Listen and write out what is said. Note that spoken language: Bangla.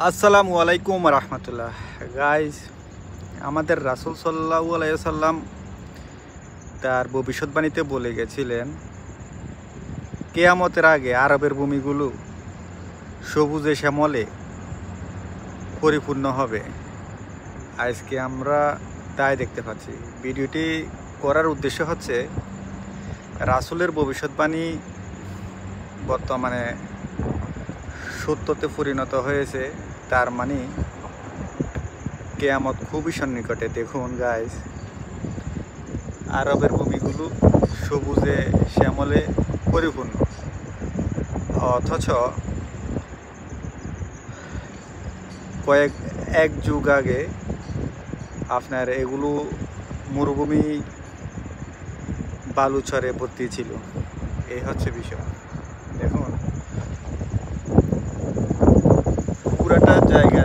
আসসালামু আলাইকুম রহমতুল্লাহ। গাইজ, আমাদের রাসূল সাল্লাল্লাহু আলাইহি ওয়াসাল্লাম তার ভবিষ্যৎবাণীতে বলে গেছিলেন, কিয়ামতের আগে আরবের ভূমিগুলো সবুজে শ্যামলে পরিপূর্ণ হবে। আজকে আমরা তাই দেখতে পাচ্ছি। ভিডিওটি করার উদ্দেশ্য হচ্ছে, রাসূলের ভবিষ্যৎবাণী বর্তমানে সত্যতে পরিণত হয়েছে। তার মানে কিয়ামত খুবই সন্নিকটে। দেখুন গাইস, আরবের ভূমিগুলো সবুজে শ্যামলে পরিপূর্ণ, অথচ এক যুগ আগে আপনার এগুলো মরুভূমি বালুচরে ভর্তি ছিল। এই হচ্ছে বিষয়। দেখুন, পুরাটা জায়গা